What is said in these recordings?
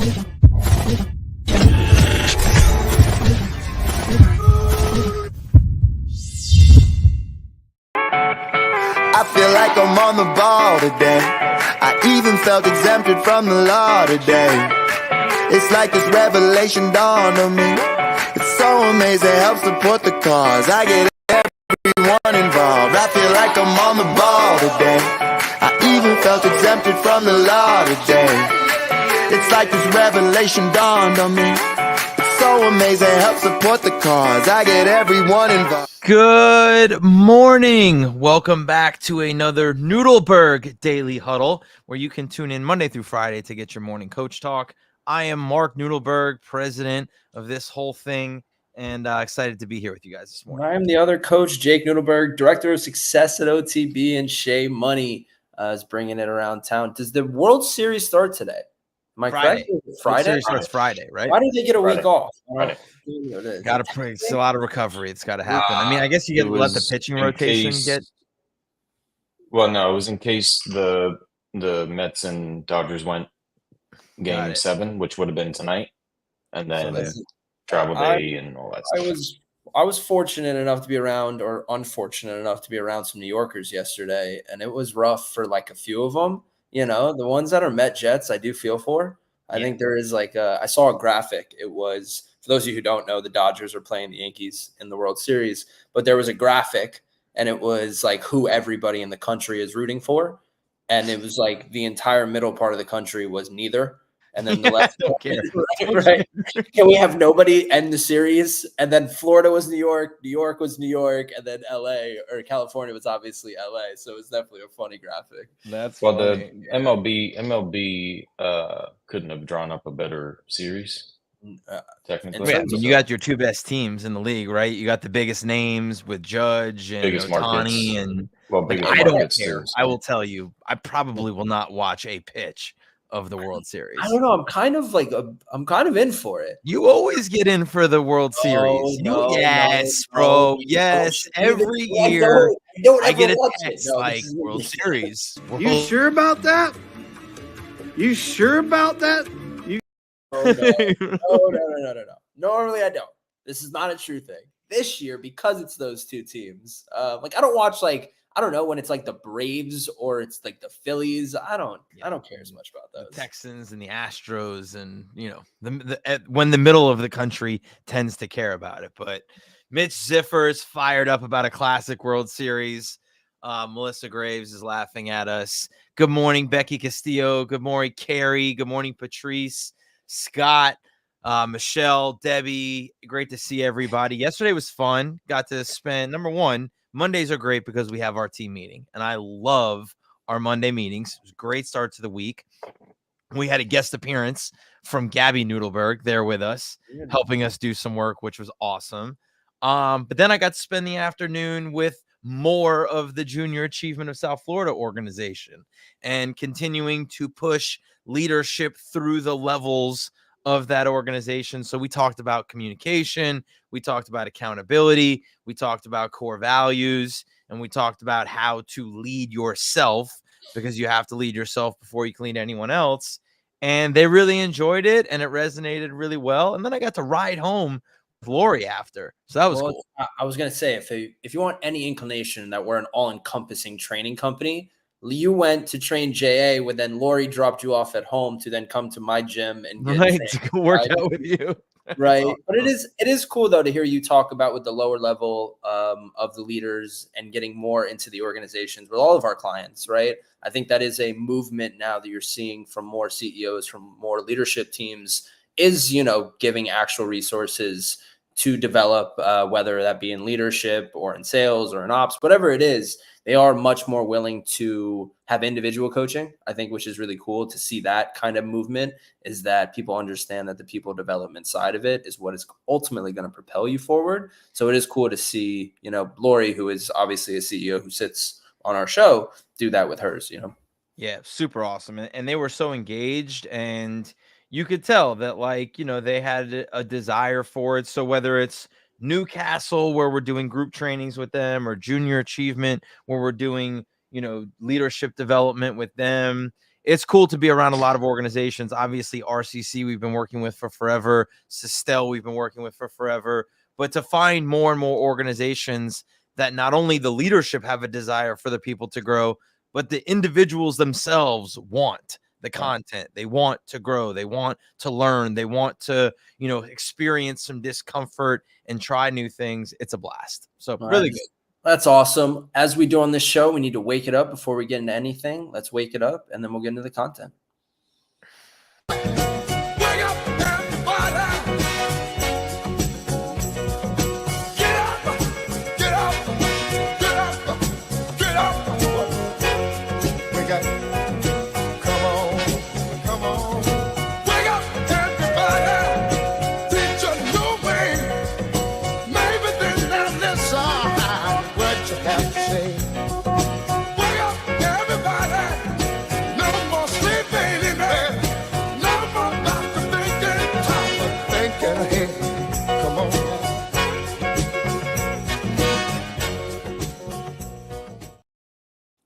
I feel like I'm on the ball today. I even felt exempted from the law today. It's like this revelation dawned on me. It's so amazing, helps support the cause. I get everyone involved. I feel like I'm on the ball today. I even felt exempted from the law today. It's like this revelation dawned on me. It's so amazing, helps support the cause. I get everyone involved. Good morning. Welcome back to another Nudelberg Daily Huddle, where you can tune in Monday through Friday to get your morning coach talk. I am Mark Nudelberg, president of this whole thing, and excited to be here with you guys this morning. I'm the other coach, Jake Nudelberg, director of success at OTB, and Shea Money is bringing it around town. Does the World Series start today? Am I correct? Friday? Series starts Friday, right? Why do they get a week off? Got to it's a lot of recovery. It's got to happen. I mean, I guess you get let the pitching rotation get. Well, no, it was in case the Mets and Dodgers went Game 7, which would have been tonight, and then travel day and all that stuff. I was fortunate enough to be around, or unfortunate enough to be around some New Yorkers yesterday, and it was rough for like a few of them. You know, the ones that are Met Jets, I do feel for. I think there is I saw a graphic. It was, for those of you who don't know, the Dodgers are playing the Yankees in the World Series, but there was a graphic and it was like who everybody in the country is rooting for. And it was like the entire middle part of the country was neither. And then the left, right? Can we have nobody end the series? And then Florida was New York was New York, and then LA or California was obviously LA. So it was definitely a funny graphic. That's well, funny. The MLB couldn't have drawn up a better series. Technically, yeah, you got your two best teams in the league, right? You got the biggest names with Judge and Ohtani, and I don't care. I will tell you, I probably will not watch a pitch of the World Series. I don't know. I'm kind of in for it. You always get in for the World Series. Bro. Yes, every year I get a text like World Series. You sure about that? You sure about that? No. Normally I don't. This is not a true thing. This year, because it's those two teams, I don't watch I don't know when it's like the Braves or it's like the Phillies. I don't care as much about those. The Texans and the Astros, and when the middle of the country tends to care about it. But Mitch Ziffer's fired up about a classic World Series. Melissa Graves is laughing at us. Good morning, Becky Castillo. Good morning, Carrie. Good morning, Patrice, Scott, Michelle, Debbie. Great to see everybody. Yesterday was fun. Got to spend, number one, Mondays are great because we have our team meeting, and I love our Monday meetings. It was a great start to the week. We had a guest appearance from Gabby Nudelberg there with us, helping us do some work, which was awesome. But then I got to spend the afternoon with more of the Junior Achievement of South Florida organization and continuing to push leadership through the levels of that organization. So we talked about communication, we talked about accountability, we talked about core values, and we talked about how to lead yourself, because you have to lead yourself before you can lead anyone else. And they really enjoyed it, and it resonated really well. And then I got to ride home with Lori after. So that was cool. I was going to say, if you want any inclination that we're an all-encompassing training company, you went to train JA, when then Lori dropped you off at home to then come to my gym and to go work out with you. Right. But it is cool though to hear you talk about with the lower level of the leaders and getting more into the organizations with all of our clients, right? I think that is a movement now that you're seeing from more CEOs, from more leadership teams, is, giving actual resources to develop, whether that be in leadership or in sales or in ops, whatever it is. They are much more willing to have individual coaching, I think, which is really cool to see. That kind of movement is that people understand that the people development side of it is what is ultimately going to propel you forward. So it is cool to see, Lori, who is obviously a CEO who sits on our show, do that with hers, Yeah, super awesome. And they were so engaged, and you could tell that they had a desire for it. So whether it's Newcastle, where we're doing group trainings with them, or Junior Achievement, where we're doing, leadership development with them, it's cool to be around a lot of organizations. Obviously, RCC we've been working with for forever. Sistel we've been working with for forever. But to find more and more organizations that not only the leadership have a desire for the people to grow, but the individuals themselves want the content. They want to grow. They want to learn. They want to, experience some discomfort and try new things. It's a blast. So really good. That's awesome. As we do on this show, we need to wake it up before we get into anything. Let's wake it up, and then we'll get into the content.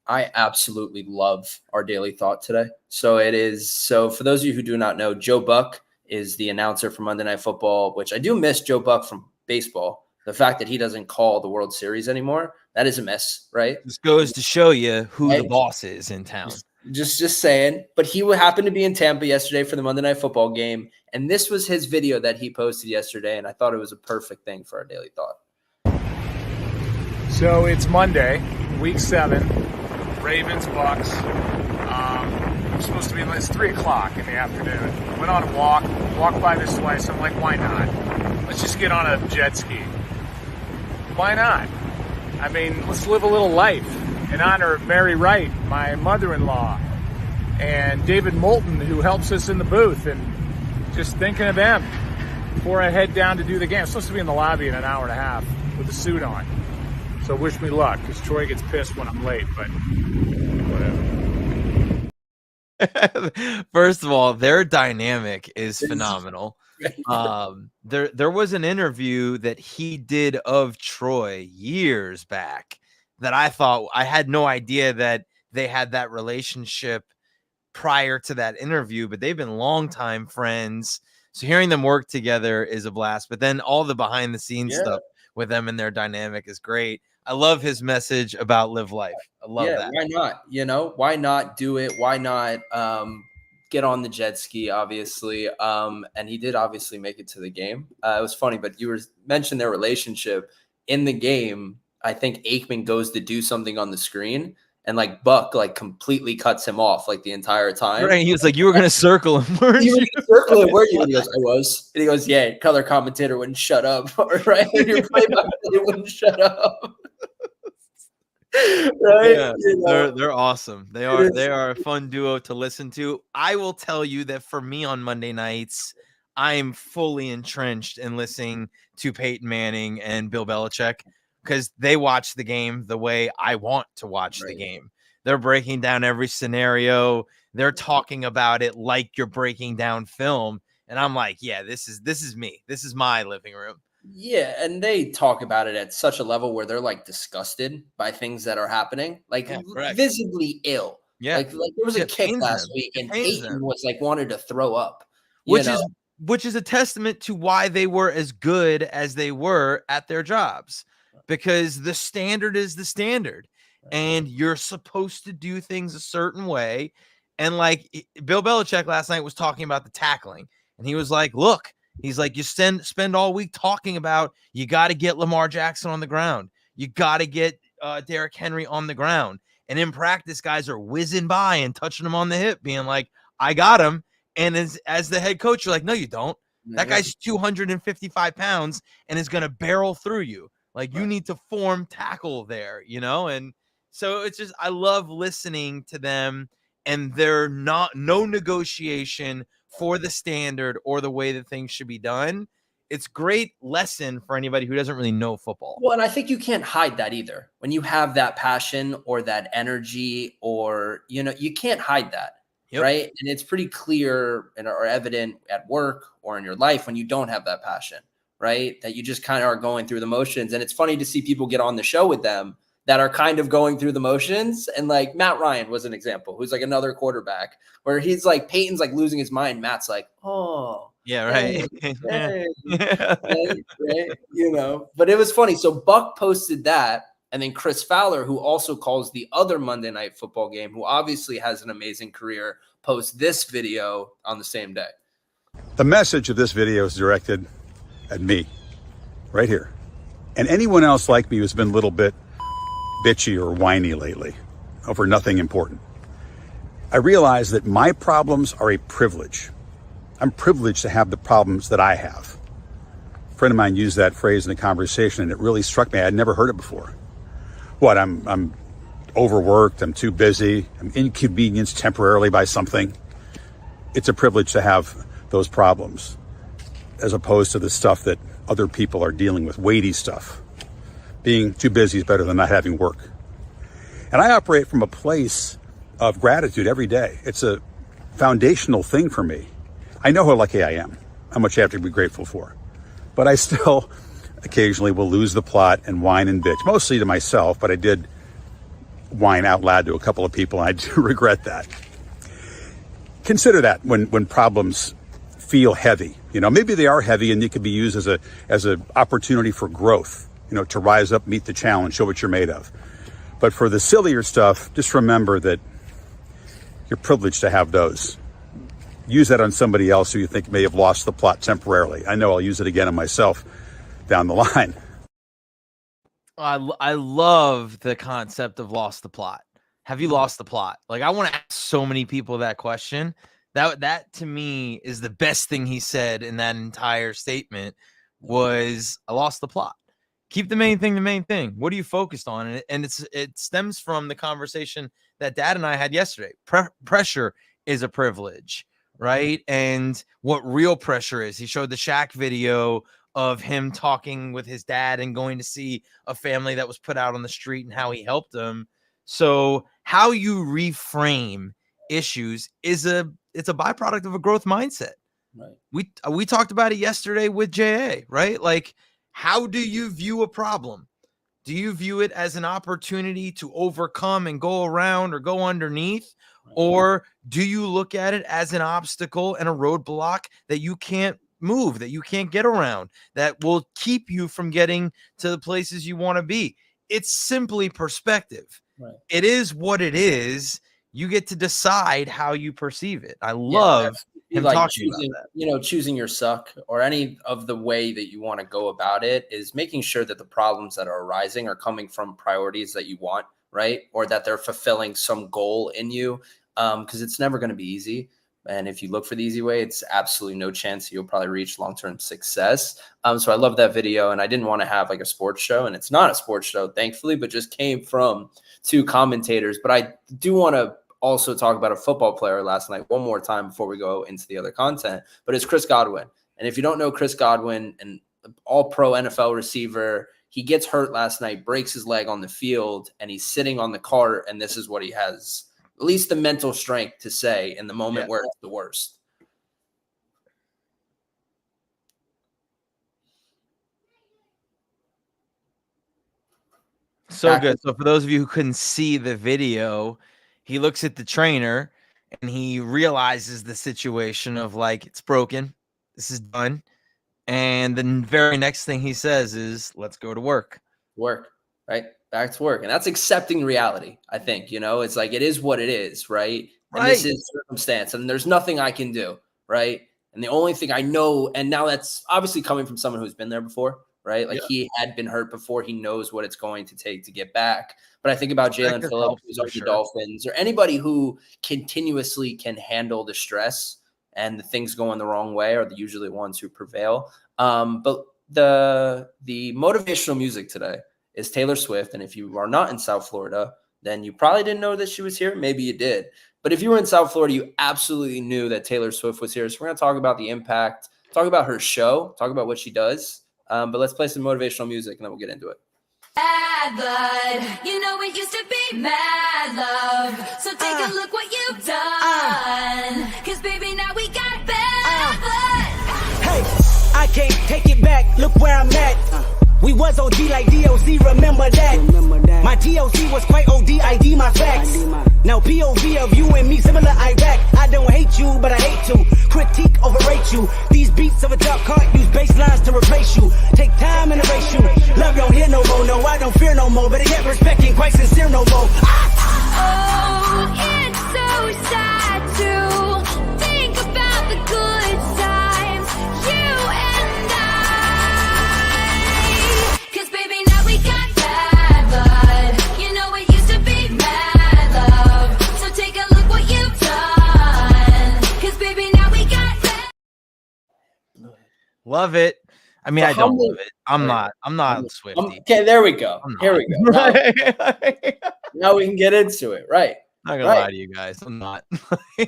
I absolutely love our daily thought today. So for those of you who do not know, Joe Buck is the announcer for Monday Night Football, which I do miss Joe Buck from baseball. The fact that he doesn't call the World Series anymore, that is a miss, right? This goes to show you who the boss is in town. Just saying. But he happened to be in Tampa yesterday for the Monday Night Football game, and this was his video that he posted yesterday, and I thought it was a perfect thing for our daily thought. So it's Monday, week 7. Ravens, Bucks. We're supposed to be, it's 3 o'clock in the afternoon. Went on a walked by this twice. I'm like, why not? Let's just get on a jet ski. Why not? I mean, let's live a little life in honor of Mary Wright, my mother-in-law, and David Moulton, who helps us in the booth, and just thinking of them before I head down to do the game. I'm supposed to be in the lobby in an hour and a half with a suit on. So wish me luck, because Troy gets pissed when I'm late, but whatever. First of all, their dynamic is phenomenal. There was an interview that he did of Troy years back that I thought, I had no idea that they had that relationship prior to that interview, but they've been longtime friends. So hearing them work together is a blast. But then all the behind the scenes stuff with them and their dynamic is great. I love his message about live life. I love that. Why not? Why not do it? Why not get on the jet ski, obviously? And he did obviously make it to the game. It was funny, but you mentioned their relationship in the game. I think Aikman goes to do something on the screen, and Buck completely cuts him off the entire time. Right. He was like, you were going to circle him. Weren't you? Circle him, weren't you? And he goes, I was. And he goes, yeah, color commentator wouldn't shut up. Right. And your play-by-play wouldn't shut up. Right. Yeah, they're awesome. They are a fun duo to listen to. I will tell you that for me on Monday nights, I'm fully entrenched in listening to Peyton Manning and Bill Belichick, because they watch the game the way I want to watch the game. They're breaking down every scenario. They're talking about it like you're breaking down film. And I'm like, yeah, this is me. This is my living room. Yeah, and they talk about it at such a level where they're disgusted by things that are happening, visibly ill. Yeah, there was a kick last week, and Peyton was wanted to throw up. Which is a testament to why they were as good as they were at their jobs, because the standard is the standard, and you're supposed to do things a certain way. And Bill Belichick last night was talking about the tackling, and he was like, look. He's like, you spend all week talking about you got to get Lamar Jackson on the ground. You got to get Derrick Henry on the ground. And in practice, guys are whizzing by and touching him on the hip, being like, I got him. And as the head coach, you're like, no, you don't. That guy's 255 pounds and is going to barrel through you. You need to form tackle there, And so it's just, I love listening to them, and they're no negotiation for the standard or the way that things should be done. It's great lesson for anybody who doesn't really know football. Well, and I think you can't hide that either. When you have that passion or that energy, or, you can't hide that. Yep. Right. And it's pretty clear or evident at work or in your life when you don't have that passion, right? That you just kind of are going through the motions. And it's funny to see people get on the show with them that are kind of going through the motions. And like Matt Ryan was an example, who's like another quarterback where he's like, Peyton's like losing his mind. Matt's like, oh, yeah, right. hey, right, you know, but it was funny. So Buck posted that. And then Chris Fowler, who also calls the other Monday Night Football game, who obviously has an amazing career, posts this video on the same day. The message of this video is directed at me, right here. And anyone else like me who's been a little bit bitchy or whiny lately over nothing important. I realize that my problems are a privilege. I'm privileged to have the problems that I have. A friend of mine used that phrase in a conversation, and it really struck me. I'd never heard it before. What, I'm overworked, I'm too busy, I'm inconvenienced temporarily by something. It's a privilege to have those problems, as opposed to the stuff that other people are dealing with, weighty stuff. Being too busy is better than not having work. And I operate from a place of gratitude every day. It's a foundational thing for me. I know how lucky I am, how much I have to be grateful for. But I still occasionally will lose the plot and whine and bitch, mostly to myself, but I did whine out loud to a couple of people, and I do regret that. Consider that when problems feel heavy. You know, maybe they are heavy and they could be used as a opportunity for growth, you know, to rise up, meet the challenge, show what you're made of. But for the sillier stuff, just remember that you're privileged to have those. Use that on somebody else who you think may have lost the plot temporarily. I know I'll use it again on myself down the line. I love the concept of lost the plot. Have you lost the plot? Like, I want to ask so many people that question. That to me is the best thing he said in that entire statement was, I lost the plot. Keep the main thing the main thing. What are you focused on? And it stems from the conversation that Dad and I had yesterday. Pressure is a privilege, right? And what real pressure is. He showed the Shaq video of him talking with his dad and going to see a family that was put out on the street and how he helped them. So how you reframe issues it's a byproduct of a growth mindset. Right. We talked about it yesterday with JA, right? Like, how do you view a problem? Do you view it as an opportunity to overcome and go around or go underneath? Right. Or do you look at it as an obstacle and a roadblock that you can't move, that you can't get around, that will keep you from getting to the places you want to be? It's simply perspective. Right. It is what it is. You get to decide how you perceive it. I love him like talking about that. You know, choosing your suck or any of the way that you want to go about it is making sure that the problems that are arising are coming from priorities that you want, right? Or that they're fulfilling some goal in you, because it's never going to be easy. And if you look for the easy way, it's absolutely no chance you'll probably reach long-term success. So I love that video, and I didn't want to have like a sports show, and it's not a sports show, thankfully, but just came from two commentators. But I do want to also talk about a football player last night one more time before we go into the other content, but it's Chris Godwin. And if you don't know Chris Godwin, an all-pro NFL receiver, he gets hurt last night, breaks his leg on the field, and he's sitting on the cart, and this is what he has. At least the mental strength to say in the moment where it's the worst. So good. So for those of you who couldn't see the video, he looks at the trainer and he realizes the situation of like, it's broken. This is done. And the very next thing he says is, let's go to work. Work, right? Back to work. And that's accepting reality, I think. You know, it's like, it is what it is, right? And this is circumstance, and there's nothing I can do, right? And the only thing I know, and now that's obviously coming from someone who's been there before, right? Like he had been hurt before. He knows what it's going to take to get back. But I think about Jalen Phillips, who's on the Dolphins, or anybody who continuously can handle the stress and the things going the wrong way are usually the ones who prevail. But the motivational music today is Taylor Swift. And if you are not in South Florida, then you probably didn't know that she was here. Maybe you did. But if you were in South Florida, you absolutely knew that Taylor Swift was here. So we're going to talk about the impact, talk about her show, talk about what she does. But let's play some motivational music and then we'll get into it. Bad blood, you know it used to be mad love. So take a look what you've done. Cause baby, now we got bad blood. Hey, I can't take it back. Look where I'm at. We We was OG like DOC, remember that. My DOC was quite OD, ID my facts. Now POV of you and me, similar Iraq. I don't hate you, but I hate to critique, overrate you. These beats of a dark heart use bass lines to replace you. Take time and erase you. Love don't hear no more, no, I don't fear no more. But yet respect ain't quite sincere no more. Oh, it's so sad to think about the good times, you and I. 'Cause baby, now we got bad blood. You know it used to be mad love. So take a look what you've done. 'Cause baby, now we got bad. Love it. I mean, I don't love it. I'm not Swiftie. Okay, there we go. Here we go. Now we can get into it. Right. Not gonna lie to you guys. I'm not.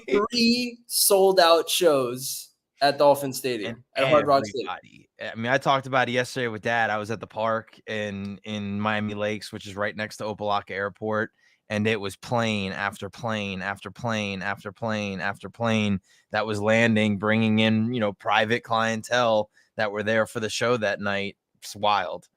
3 sold out shows at Dolphin Stadium at Hard Rock Stadium. I mean, I talked about it yesterday with Dad. I was at the park in Miami Lakes, which is right next to Opa-locka Airport, and it was plane after plane after plane after plane after plane that was landing, bringing in, you know, private clientele that were there for the show that night. It's wild.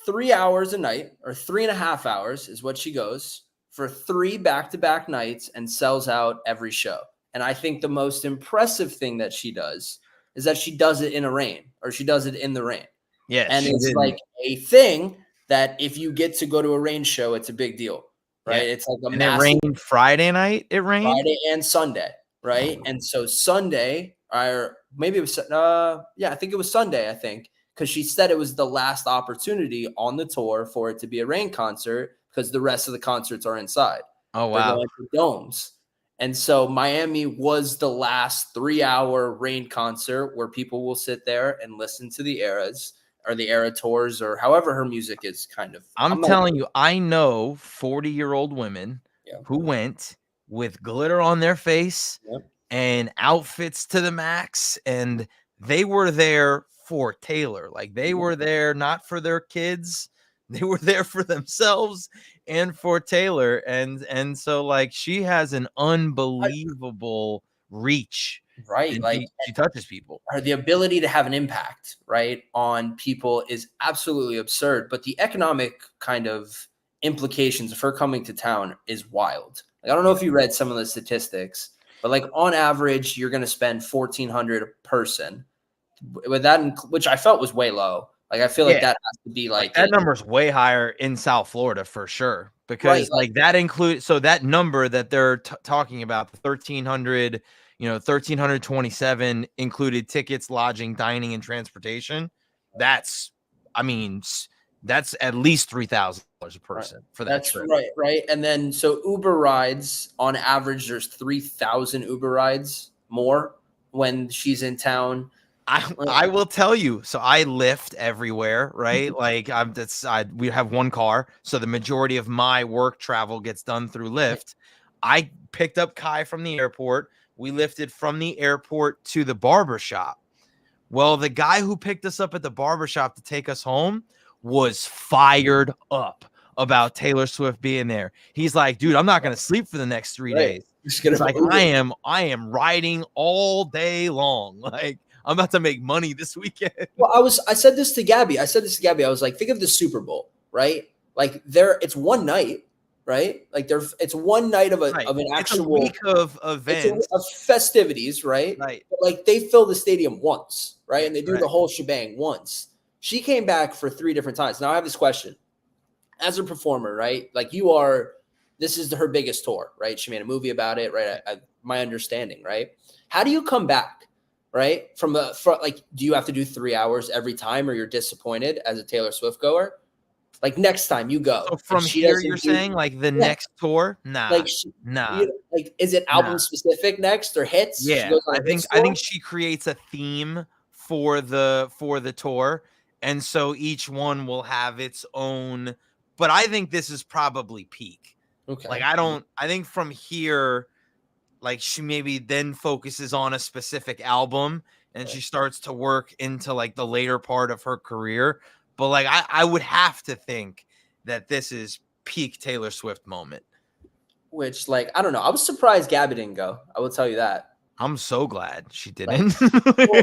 3 hours a night, or 3.5 hours is what she goes for 3 back-to-back nights and sells out every show. And I think the most impressive thing that she does is that she does it in a rain, or she does it in the rain. Yeah. And it's like a thing that if you get to go to a rain show, it's a big deal, right? Yeah. It's like a and massive. It rained Friday night. It rained Friday and Sunday, right? And so Sunday, or maybe it was, I think it was Sunday, because she said it was the last opportunity on the tour for it to be a rain concert because the rest of the concerts are inside. Oh, They're wow. going to domes. And so Miami was the last 3-hour rain concert where people will sit there and listen to the eras or the era tours or however her music is kind of. I'm telling you, I know 40-year-old women who went with glitter on their face and outfits to the max, and they were there for Taylor. Like, they were there not for their kids, they were there for themselves and for Taylor. And so, like, she has an unbelievable reach, right? Like, she touches people. The ability to have an impact, right, on people is absolutely absurd. But the economic kind of implications of her coming to town is wild. Like, I don't know if you read some of the statistics, but like on average, you're going to spend $1,400 a person. With that, which I felt was way low. Like, I feel like that has to be like that number's way higher in South Florida for sure, because like that includes, so that number that they're talking about, the 1,300, 1,327 included tickets, lodging, dining, and transportation. That's at least $3,000 a person for that trip. Right. And then so Uber rides, on average, there's 3,000 Uber rides more when she's in town. I will tell you. So I Lyft everywhere, right? Like we have one car, so the majority of my work travel gets done through Lyft. I picked up Kai from the airport. We lifted from the airport to the barbershop. Well, the guy who picked us up at the barbershop to take us home was fired up about Taylor Swift being there. He's like, dude, I'm not going to sleep for the next 3 days. He's like, I am riding all day long. Like, I'm about to make money this weekend. Well, I said this to Gabby. I was like, think of the Super Bowl, right? Like, it's one night, right? Like, it's one night of an actual week of events, of festivities, right? Right. But like, they fill the stadium once, right? And they do the whole shebang once. She came back for 3 different times. Now I have this question. As a performer, right? Like, this is her biggest tour, right? She made a movie about it, right? My understanding, right? How do you come back? Right? From like, do you have to do 3 hours every time or you're disappointed as a Taylor Swift goer? Like, next time you go. So from here, you're saying like the next tour? Nah. Like, nah. Like, is it album specific next or hits? Yeah. I think she creates a theme for the tour. And so each one will have its own, but I think this is probably peak. Okay. Like, I think from here, like, she maybe then focuses on a specific album and she starts to work into like the later part of her career. But like, I would have to think that this is peak Taylor Swift moment. Which, like, I don't know. I was surprised Gabby didn't go. I will tell you that. I'm so glad she didn't. Well,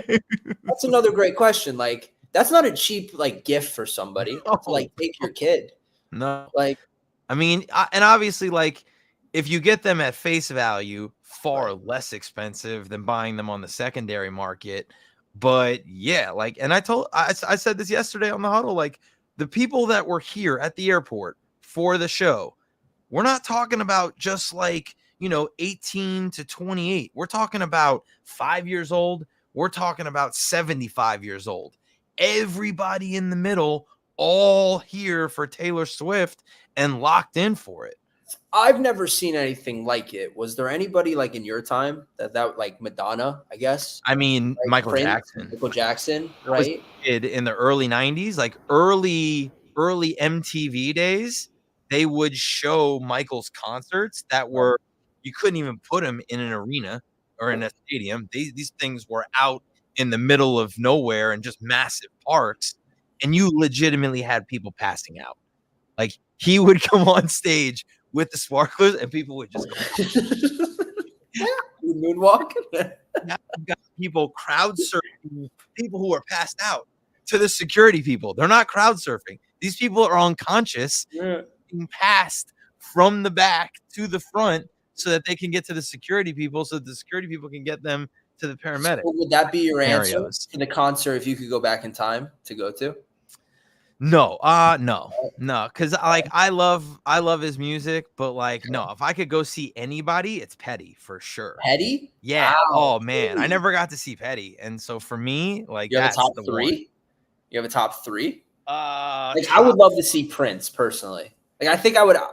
that's another great question. Like, that's not a cheap like gift for somebody to like take your kid. No, Like, I mean, and obviously, like, if you get them at face value, far less expensive than buying them on the secondary market. But yeah, like, and I said this yesterday on the Huddle, like, the people that were here at the airport for the show, we're not talking about just like, 18 to 28. We're talking about 5 years old. We're talking about 75 years old. Everybody in the middle, all here for Taylor Swift and locked in for it. I've never seen anything like it. Was there anybody like in your time that like Madonna, I guess? I mean, Like Michael Prince, Jackson. Michael Jackson, I was right? a kid in the early 90s, like early MTV days, they would show Michael's concerts that were, you couldn't even put them in an arena or in a stadium. These things were out in the middle of nowhere and just massive parks, and you legitimately had people passing out. Like, he would come on stage with the sparklers and people would just go moonwalk. Now you've got people crowd surfing people who are passed out to the security people. They're not crowd surfing. These people are unconscious, being passed from the back to the front so that they can get to the security people, so that the security people can get them to the paramedics. So would that be your answer Scenarios. to the concert if you could go back in time to go to? No, because I love his music, but like, no, if I could go see anybody, it's Petty for sure. Petty? Yeah. Wow. Oh man, I never got to see Petty, and so for me, like, You have a that's top the three? one. You have a top three? Like, I would love to see Prince personally. Like, I think I would. I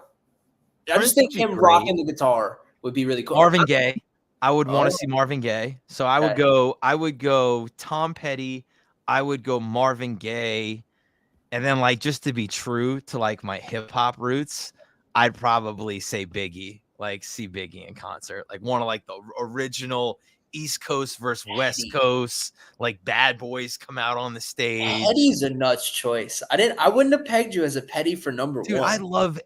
Prince just think would be him great. rocking the guitar would be really cool. Marvin Gaye. I would want Oh. to see Marvin Gaye. So I would go Tom Petty. I would go Marvin Gaye. And then, like, just to be true to like my hip hop roots, I'd probably say Biggie. Like, see Biggie in concert. Like, one of like the original East Coast versus West Coast, like, Bad Boys come out on the stage. Petty's a nuts choice. I wouldn't have pegged you as a Petty for number Dude, one. I love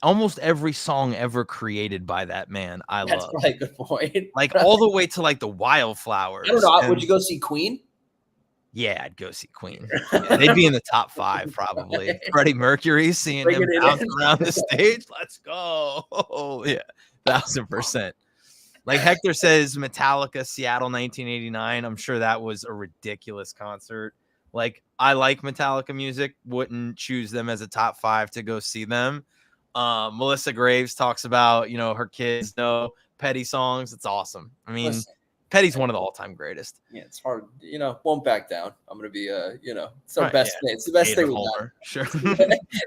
almost every song ever created by that man. That's love. probably a good point. Like, all the way to like the Wildflowers. I don't know. Would and- you go see Queen? Yeah, I'd go see Queen. Yeah, they'd be in the top 5 probably. Freddie Mercury, seeing him Bringing it bounce in. around the stage. Let's go. Yeah, 1000%. Like Hector says, Metallica, Seattle 1989. I'm sure that was a ridiculous concert. Like, I like Metallica music. Wouldn't choose them as a top 5 to go see them. Melissa Graves talks about, her kids know Petty songs. It's awesome. I mean, Listen. Petty's one of the all-time greatest. Yeah, it's hard. Won't back down. I'm gonna be it's the Right, best yeah. thing. It's the best Hater thing we got. Homer. Sure.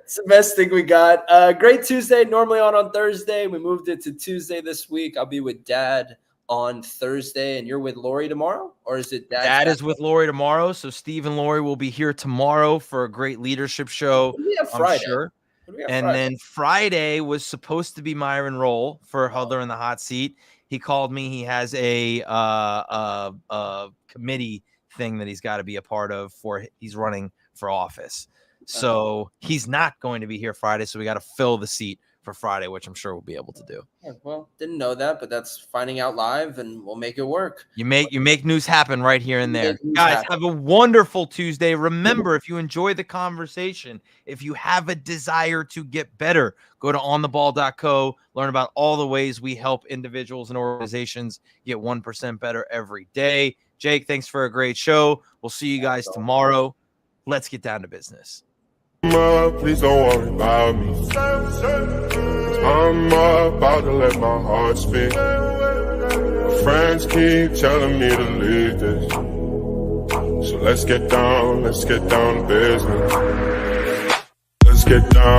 It's the best thing we got. Great Tuesday, normally on Thursday. We moved it to Tuesday this week. I'll be with Dad on Thursday, and you're with Lori tomorrow? Or is it Dad is with Lori tomorrow. So Steve and Lori will be here tomorrow for a great leadership show. What do we have I'm Friday? sure. What do we have And Friday? then Friday was supposed to be Myron Roll for Huddler in the Hot Seat. He called me. He has a committee thing that he's got to be a part of he's running for office. So he's not going to be here Friday. So we got to fill the seat for Friday, which I'm sure we'll be able to do. Yeah, well, didn't know that, but that's finding out live, and we'll make it work. You make news happen right here and You there. make news Guys, happen. have a wonderful Tuesday. Remember, if you enjoy the conversation, if you have a desire to get better, go to ontheball.co, learn about all the ways we help individuals and organizations get 1% better every day. Jake, thanks for a great show. We'll see you guys tomorrow. Let's get down to business. Please don't worry about me. I'm about to let my heart speak. My friends keep telling me to leave this. So let's get down to business. Let's get down.